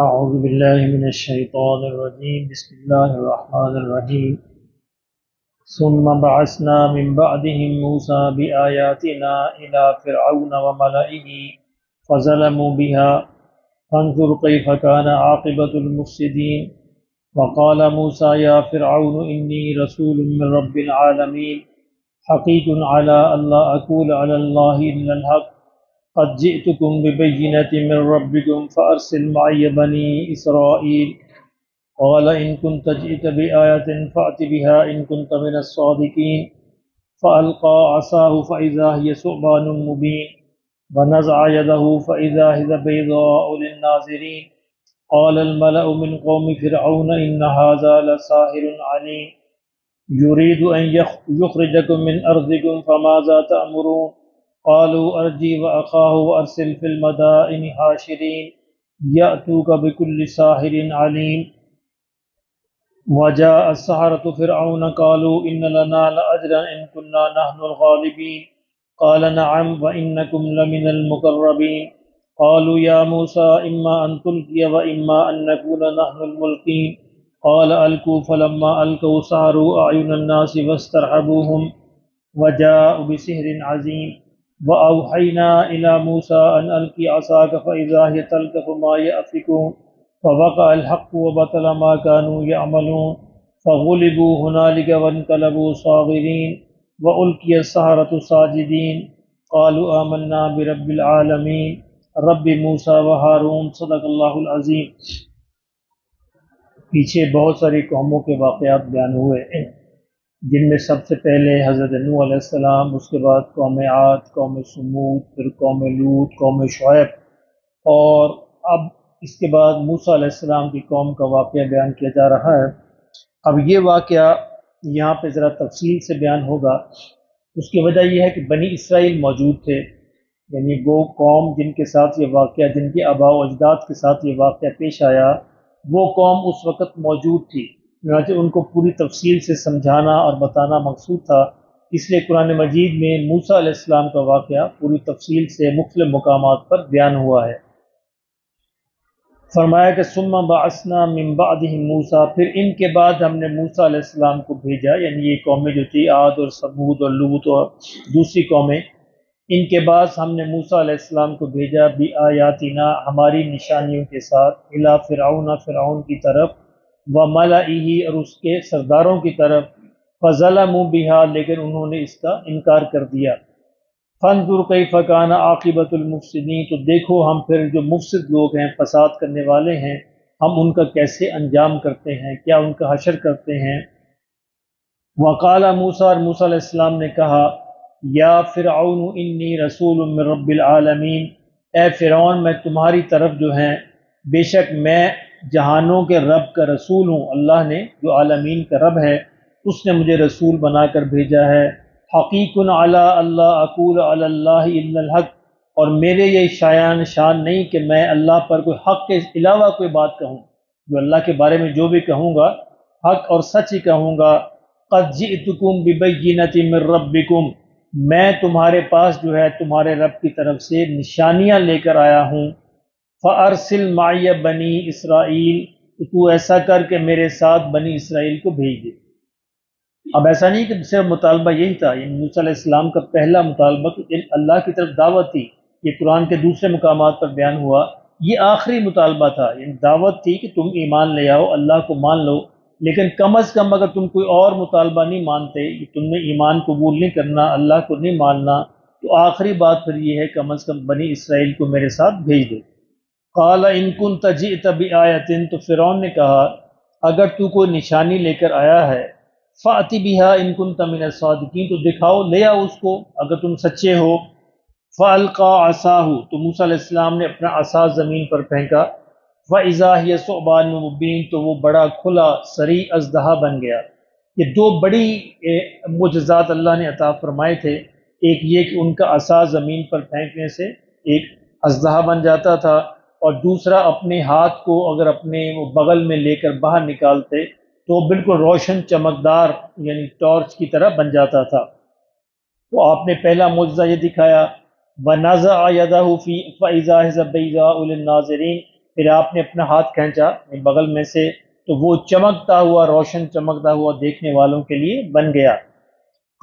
أعوذ بالله من الشيطان الرجيم بسم الله الرحمن الرحيم ثم بعثنا من بعدهم موسى بآياتنا إلى فرعون وملئه فظلموا بها فانظر كيف كان عاقبة المفسدين وقال موسى يا فرعون إني رسول من رب العالمين حقيق على ألا أقول على الله إلا الحق قد جئتكم ببينة من ربكم فأرسل معي بني إسرائيل قال إن كنت جئت بآية فأت بها إن كنت من الصادقين فألقى عصاه فإذا هي ثعبان مبين ونزع يده فإذا هي بيضاء للناظرين قال الملأ من قوم فرعون إن هذا لساحر عليم يريد أن يخرجكم من أرضكم فماذا تأمرون قالوا أرجي وأخاه وأرسل في المدائن حاشرين يأتوك بكل ساحر عليم وجاء السحرة فرعون قالوا إن لنا لأجرا إن كنا نحن الغالبين قال نعم وإنكم لمن المقربين قالوا يا موسى إما أن تلقي وإما أن نكون نحن الملقين قال ألقوا فلما ألقوا سحروا أعين الناس واسترهبوهم وجاءوا بسحر عظيم وأوحينا إلى موسى أن ألق عصاك فإذا هي تلقف ما يأفكون فوقع الحق وبطل ما كانوا يعملون فغلبوا هنالك وانقلبوا صاغرين وألقي السحرة ساجدين قالوا آمنا برب العالمين رب موسى وہارون صدق اللہ العظیم۔ پیچھے بہت ساری قوموں کے واقعات بیان ہوئے جن میں سب سے پہلے حضرت نوح علیہ السلام، اس کے بعد قوم عاد، قوم سمود، پھر قوم لوط، قوم شعیب، اور اب اس کے بعد موسیٰ علیہ السلام کی قوم کا واقعہ بیان کیا جا رہا ہے۔ اب یہ واقعہ یہاں پہ ذرا تفصیل سے بیان ہوگا۔ اس کی وجہ یہ ہے کہ بنی اسرائیل موجود تھے، یعنی وہ قوم جن کے ساتھ یہ واقعہ، جن کے آباء و اجداد کے ساتھ یہ واقعہ پیش آیا، وہ قوم اس وقت موجود تھی، چنانچہ ان کو پوری تفصیل سے سمجھانا اور بتانا مقصود تھا۔ اس لیے قرآن مجید میں موسیٰ علیہ السلام کا واقعہ پوری تفصیل سے مختلف مقامات پر بیان ہوا ہے۔ فرمایا کہ ثم بعثنا من بعدهم موسیٰ، پھر ان کے بعد ہم نے موسیٰ علیہ السلام کو بھیجا، یعنی یہ قومیں جو تھی عاد اور ثمود اور لوط اور دوسری قومیں، ان کے بعد ہم نے موسیٰ علیہ السلام کو بھیجا بآیاتنا، ہماری نشانیوں کے ساتھ، الی فرعون، فرعون کی طرف، وملئہ، اور اس کے سرداروں کی طرف، فظلموا بہا، لیکن انہوں نے اس کا انکار کر دیا۔ فانظر کیف کان عاقبۃ المفسدین، تو دیکھو ہم پھر جو مفسد لوگ ہیں، فساد کرنے والے ہیں، ہم ان کا کیسے انجام کرتے ہیں، کیا ان کا حشر کرتے ہیں۔ وقال موسیٰ، اور موسیٰ علیہ السلام نے کہا، یا فرعون انی رسول من رب العالمین، اے فرعون میں تمہاری طرف جو ہیں، بے شک میں جہانوں کے رب کا رسول ہوں، اللہ نے جو عالمین کا رب ہے اس نے مجھے رسول بنا کر بھیجا ہے۔ حقیق علی اللہ اقول علی اللہ الا الحق، اور میرے یہ شان نہیں کہ میں اللہ پر کوئی حق کے علاوہ کوئی بات کہوں، جو اللہ کے بارے میں جو بھی کہوں گا حق اور سچ ہی کہوں گا۔ قد جئتکم ببینۃ من ربکم، میں تمہارے پاس جو ہے تمہارے رب کی طرف سے نشانیاں لے کر آیا ہوں۔ فَأَرْسِلْ مَعِيَ بنی اسرائیل، تو ایسا کر کے میرے ساتھ بنی اسرائیل کو بھیج دے۔ اب ایسا نہیں کہ صرف مطالبہ یہی تھا، یعنی موسیٰ علیہ السلام کا پہلا مطالبہ تو اللہ کی طرف دعوت تھی، یہ قرآن کے دوسرے مقامات پر بیان ہوا، یہ آخری مطالبہ تھا، یعنی دعوت تھی کہ تم ایمان لے آؤ، اللہ کو مان لو، لیکن کم از کم اگر تم کوئی اور مطالبہ نہیں مانتے، تم نے ایمان قبول نہیں کرنا، اللہ کو نہیں ماننا، تو آخری بات پھر یہ ہے کم از کم بنی اسرائیل کو میرے ساتھ بھیج دو۔ قال ان كنت جئت بآیۃ، تو فرعون نے کہا اگر تو کوئی نشانی لے کر آیا ہے، فأت بها ان كنت من الصادقین، تو دکھاؤ، لے آؤ اس کو اگر تم سچے ہو۔ فألقى عصاه، تو موسیٰ علیہ السلام نے اپنا عصا زمین پر پھینکا، فإذا هي ثعبان مبین، تو وہ بڑا کھلا صریح اژدہا بن گیا۔ یہ دو بڑی معجزات اللہ نے عطا فرمائے تھے، ایک یہ کہ ان کا عصا زمین پر پھینکنے سے ایک اژدہا بن جاتا تھا، اور دوسرا اپنے ہاتھ کو اگر اپنے وہ بغل میں لے کر باہر نکالتے تو بالکل روشن چمکدار، یعنی ٹارچ کی طرح بن جاتا تھا۔ تو آپ نے پہلا معجزہ یہ دکھایا، وَنَزَعَ يَدَهُ فَإِذَا هِيَ بَيْضَاءُ لِلنَّاظِرِينَ، پھر آپ نے اپنا ہاتھ کھینچا بغل میں سے تو وہ چمکتا ہوا، روشن چمکتا ہوا دیکھنے والوں کے لیے بن گیا۔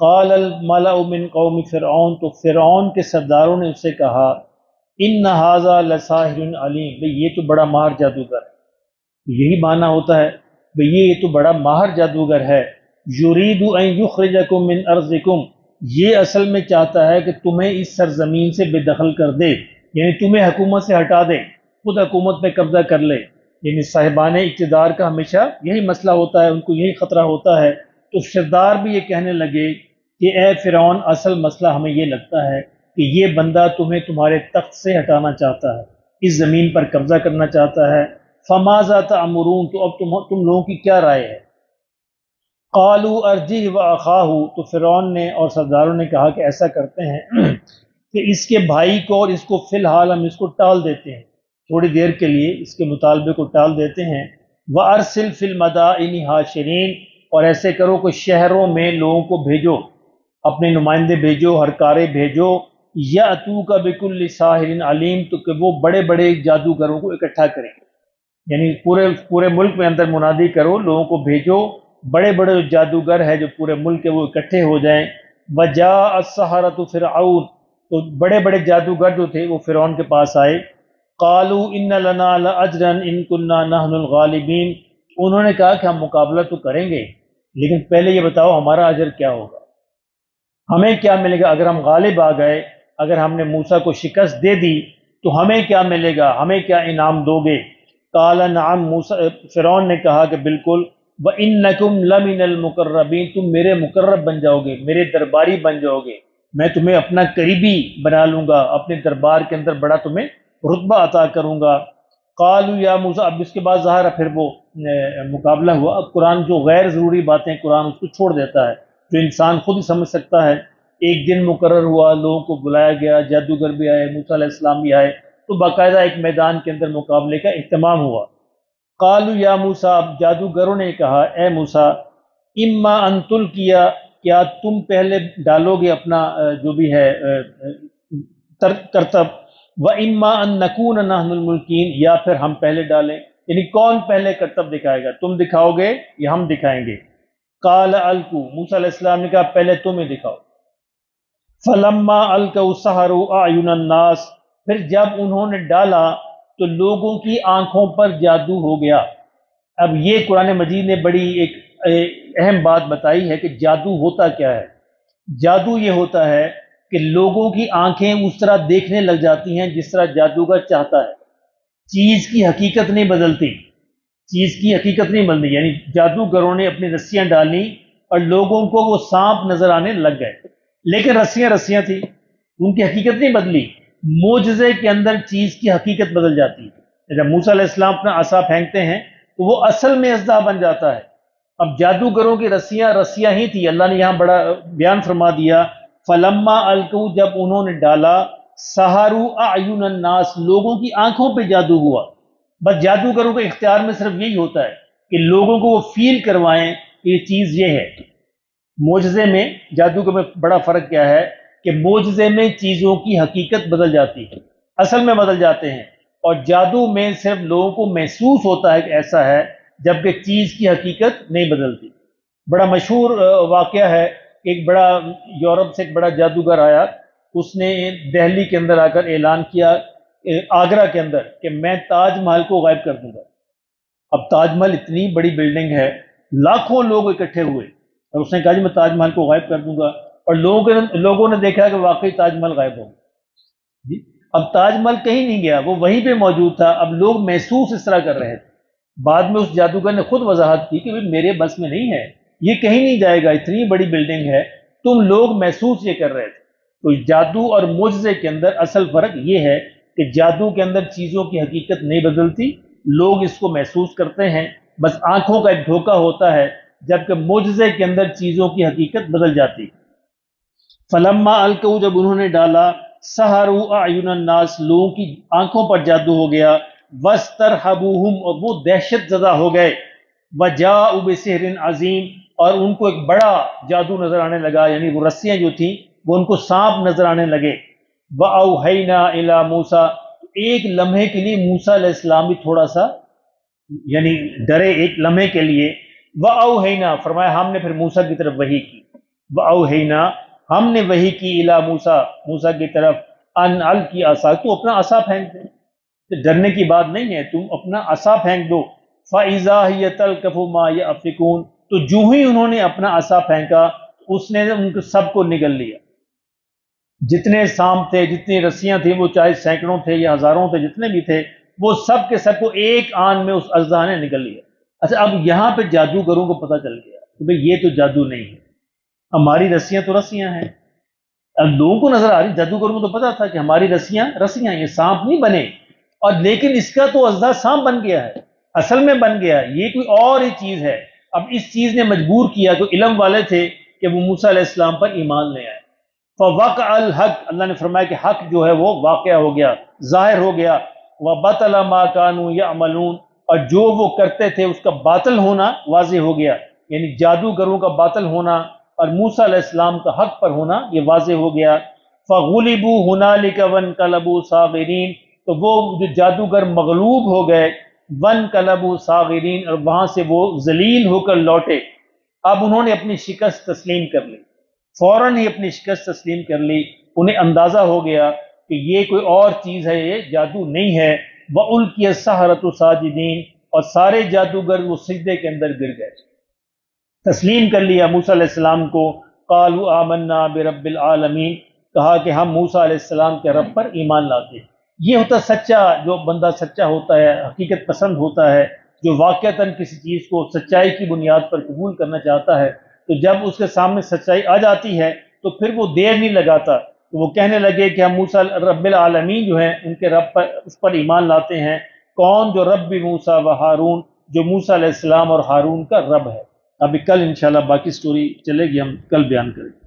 قال الملأ من قوم فرعون، تو فرعون کے سرداروں نے اس سے کہا ان ھذا لساحر علیم، بھئی یہ تو بڑا ماہر جادوگر ہے۔ یہی معنی ہوتا ہے بھئی یہ تو بڑا ماہر جادوگر ہے۔ یرید ان یخرجکم من ارضکم، یہ اصل میں چاہتا ہے کہ تمہیں اس سرزمین سے بے دخل کر دے، یعنی تمہیں حکومت سے ہٹا دے، خود حکومت پہ قبضہ کر لے۔ یعنی صاحبان اقتدار کا ہمیشہ یہی مسئلہ ہوتا ہے، ان کو یہی خطرہ ہوتا ہے۔ تو سردار بھی یہ کہنے لگے کہ اے فرعون، اصل مسئلہ ہمیں یہ لگتا ہے کہ یہ بندہ تمہیں تمہارے تخت سے ہٹانا چاہتا ہے، اس زمین پر قبضہ کرنا چاہتا ہے۔ فماذا تأمرون، تو اب تم لوگوں کی کیا رائے ہے؟ قالوا ارجہ واخاہ، تو فرعون نے اور سرداروں نے کہا کہ ایسا کرتے ہیں کہ اس کے بھائی کو اور اس کو فی الحال ہم اس کو ٹال دیتے ہیں، تھوڑی دیر کے لیے اس کے مطالبے کو ٹال دیتے ہیں۔ وارسل فی المدائن حاشرین، اور ایسے کرو کہ شہروں میں لوگوں کو بھیجو، اپنے نمائندے بھیجو، ہرکارے بھیجو، یاتوک بکل ساحر علیم، تو کہ وہ بڑے بڑے جادوگروں کو اکٹھا کریں، یعنی پورے ملک میں اندر منادی کرو، لوگوں کو بھیجو، بڑے بڑے جادوگر ہیں جو پورے ملک کے وہ اکٹھے ہو جائیں۔ وجاء السحرۃ فرعون، تو بڑے بڑے جادوگر جو تھے وہ فرعون کے پاس آئے۔ قالوا ان لنا لاجرا ان كنا نحن الغالبین، انہوں نے کہا کہ ہم مقابلہ تو کریں گے، لیکن پہلے یہ بتاؤ ہمارا اجر کیا ہوگا، ہمیں کیا ملے گا اگر ہم غالب آ گئے، اگر ہم نے موسیٰ کو شکست دے دی تو ہمیں کیا ملے گا، ہمیں کیا انعام دو گے؟ قال نعم، فرعون نے کہا کہ بالکل، وَإِنَّكُمْ لَمِنَ الْمُقَرَّبِينَ، تم میرے مقرب بن جاؤ گے، میرے درباری بن جاؤ گے، میں تمہیں اپنا قریبی بنا لوں گا، اپنے دربار کے اندر بڑا تمہیں رتبہ عطا کروں گا۔ قالوا یا موسیٰ، اب اس کے بعد ظاہر پھر وہ مقابلہ ہوا۔ اب قرآن جو غیر ضروری باتیں قرآن اس کو چھوڑ دیتا ہے، جو انسان خود ہی سمجھ سکتا ہے۔ ایک دن مقرر ہوا، لوگوں کو بلایا گیا، جادوگر بھی آئے، موسیٰ علیہ السلام بھی آئے، تو باقاعدہ ایک میدان کے اندر مقابلے کا اہتمام ہوا۔ قالوا یا موسیٰ، اب جادوگروں نے کہا اے موسیٰ، اما ان تلقیا، کیا تم پہلے ڈالو گے اپنا جو بھی ہے کرتب، و اما ان نکون نحن الملکین، یا پھر ہم پہلے ڈالیں، یعنی کون پہلے کرتب دکھائے گا، تم دکھاؤ گے یا ہم دکھائیں گے؟ قال القوا، موسیٰ علیہ السلام نے کہا پہلے تم ہی دکھاؤ۔ فلما القوا سحروا اعین الناس، پھر جب انہوں نے ڈالا تو لوگوں کی آنکھوں پر جادو ہو گیا۔ اب یہ قرآن مجید نے بڑی ایک اہم بات بتائی ہے کہ جادو ہوتا کیا ہے۔ جادو یہ ہوتا ہے کہ لوگوں کی آنکھیں اس طرح دیکھنے لگ جاتی ہیں جس طرح جادوگر چاہتا ہے، چیز کی حقیقت نہیں بدلتی، چیز کی حقیقت نہیں بدلتی، یعنی جادوگروں نے اپنی رسیاں ڈالی اور لوگوں کو وہ سانپ نظر آنے لگ گئے، لیکن رسیاں رسیاں تھیں، ان کی حقیقت نہیں بدلی۔ معجزے کے اندر چیز کی حقیقت بدل جاتی ہے۔ جب موسیٰ علیہ السلام اپنا عصا پھینکتے ہیں تو وہ اصل میں اژدہا بن جاتا ہے۔ اب جادوگروں کی رسیاں رسیاں ہی تھی، اللہ نے یہاں بڑا بیان فرما دیا، فلما القوا، جب انہوں نے ڈالا، سحروا اعین الناس، لوگوں کی آنکھوں پہ جادو ہوا۔ بس جادوگروں کے اختیار میں صرف یہی ہوتا ہے کہ لوگوں کو وہ فیل کروائیں کہ یہ چیز یہ ہے۔ معجزے میں جادو میں بڑا فرق کیا ہے کہ معجزے میں چیزوں کی حقیقت بدل جاتی ہے، اصل میں بدل جاتے ہیں، اور جادو میں صرف لوگوں کو محسوس ہوتا ہے کہ ایسا ہے، جبکہ چیز کی حقیقت نہیں بدلتی۔ بڑا مشہور واقعہ ہے، ایک بڑا یورپ سے ایک بڑا جادوگر آیا، اس نے دہلی کے اندر آ کر اعلان کیا، آگرہ کے اندر، کہ میں تاج محل کو غائب کر دوں گا۔ اب تاج محل اتنی بڑی بلڈنگ ہے، لاکھوں لوگ اکٹھے ہوئے اور اس نے کہا جی میں تاج محل کو غائب کر دوں گا، اور لوگوں نے دیکھا کہ واقعی تاج محل غائب ہو گیا جی۔ اب تاج محل کہیں نہیں گیا، وہ وہیں پہ موجود تھا۔ اب لوگ محسوس اس طرح کر رہے تھے۔ بعد میں اس جادوگر نے خود وضاحت کی کہ میرے بس میں نہیں ہے، یہ کہیں نہیں جائے گا، اتنی بڑی بلڈنگ ہے، تم لوگ محسوس یہ کر رہے تھے۔ تو جادو اور معجزے کے اندر اصل فرق یہ ہے کہ جادو کے اندر چیزوں کی حقیقت نہیں بدلتی، لوگ اس کو محسوس کرتے ہیں، بس آنکھوں کا ایک دھوکہ ہوتا ہے، جبکہ معجزے کے اندر چیزوں کی حقیقت بدل جاتی۔ فلما القوا، جب انہوں نے ڈالا، سحروا اعین الناس، لوگوں کی آنکھوں پر جادو ہو گیا، واسترہبوہم، اور وہ دہشت زدہ ہو گئے، وجاءوا بسحر عظیم، اور ان کو ایک بڑا جادو نظر آنے لگا، یعنی وہ رسیاں جو تھیں وہ ان کو سانپ نظر آنے لگے۔ وَأَوْحَيْنَا إِلَى مُوسَىٰ، ایک لمحے کے لیے موسیٰ علیہ السلام بھی تھوڑا سا یعنی ڈرے ایک لمحے کے لیے. وَأَوْحَيْنَا فرمایا ہم نے پھر موسیٰ کی طرف وحی کی. وَأَوْحَيْنَا ہم نے وحی کی اِلیٰ موسیٰ موسیٰ کی طرف ان القی عصاک تو اپنا عصا پھینک دے. ڈرنے کی بات نہیں ہے، تم اپنا عصا پھینک دو. فَإِذَا هِيَ تَلْقَفُ مَا يَأْفِكُونَ تو جو ہی انہوں نے اپنا عصا پھینکا اس نے ان کو سب کو نگل لیا. جتنے سام تھے، جتنی رسیاں تھیں، وہ چاہے سینکڑوں تھے یا ہزاروں تھے، جتنے بھی تھے، وہ سب کے سب کو ایک آن میں اس اژدہا نے نگل لیا. اچھا اب یہاں پہ جادوگروں کو پتہ چل گیا کہ بھئی یہ تو جادو نہیں ہے، ہماری رسیاں تو رسیاں ہیں. اب لوگوں کو نظر آ رہی، جادوگروں کو تو پتا تھا کہ ہماری رسیاں رسیاں، یہ سانپ نہیں بنے، اور لیکن اس کا تو اژدہا سانپ بن گیا ہے، اصل میں بن گیا ہے، یہ کوئی اور ہی چیز ہے. اب اس چیز نے مجبور کیا کہ علم والے تھے کہ وہ موسیٰ علیہ السلام پر ایمان لے آئے. فَوَقَعَ الْحَقُّ اللہ نے فرمایا کہ حق جو ہے وہ واقع ہو گیا، ظاہر ہو گیا. وَبَطَلَ مَا كَانُوا يَعْمَلُونَ اور جو وہ کرتے تھے اس کا باطل ہونا واضح ہو گیا، یعنی جادوگروں کا باطل ہونا اور موسیٰ علیہ السلام کا حق پر ہونا یہ واضح ہو گیا. فَغُلِبُوا هُنَالِكَ وَانقَلَبُوا صَاغِرِينَ تو وہ جو جادوگر مغلوب ہو گئے، وَانقَلَبُوا صَاغِرِينَ اور وہاں سے وہ ذلیل ہو کر لوٹے. اب انہوں نے اپنی شکست تسلیم کر لی، فوراً ہی اپنی شکست تسلیم کر لی. انہیں اندازہ ہو گیا کہ یہ کوئی اور چیز ہے، یہ جادو نہیں ہے. وَأُلْقِيَ السَّحَرَةُ سَاجِدِينَ اور سارے جادوگر وہ سجدے کے اندر گر گئے، تسلیم کر لیا موسیٰ علیہ السلام کو. قَالُوا آمَنَّا بِرَبِّ الْعَالَمِينَ کہا کہ ہم موسیٰ علیہ السلام کے رب پر ایمان لاتے ہیں. یہ ہوتا سچا، جو بندہ سچا ہوتا ہے، حقیقت پسند ہوتا ہے، جو واقعتاً کسی چیز کو سچائی کی بنیاد پر قبول کرنا چاہتا ہے، تو جب اس کے سامنے سچائی آ جاتی ہے تو پھر وہ دیر نہیں لگاتا. تو وہ کہنے لگے کہ ہم موسیٰ رب العالمین جو ہیں ان کے رب پر اس پر ایمان لاتے ہیں. کون؟ جو رب موسیٰ و ہارون، جو موسیٰ علیہ السلام اور ہارون کا رب ہے. ابھی کل انشاءاللہ باقی سٹوری چلے گی، ہم کل بیان کریں گے.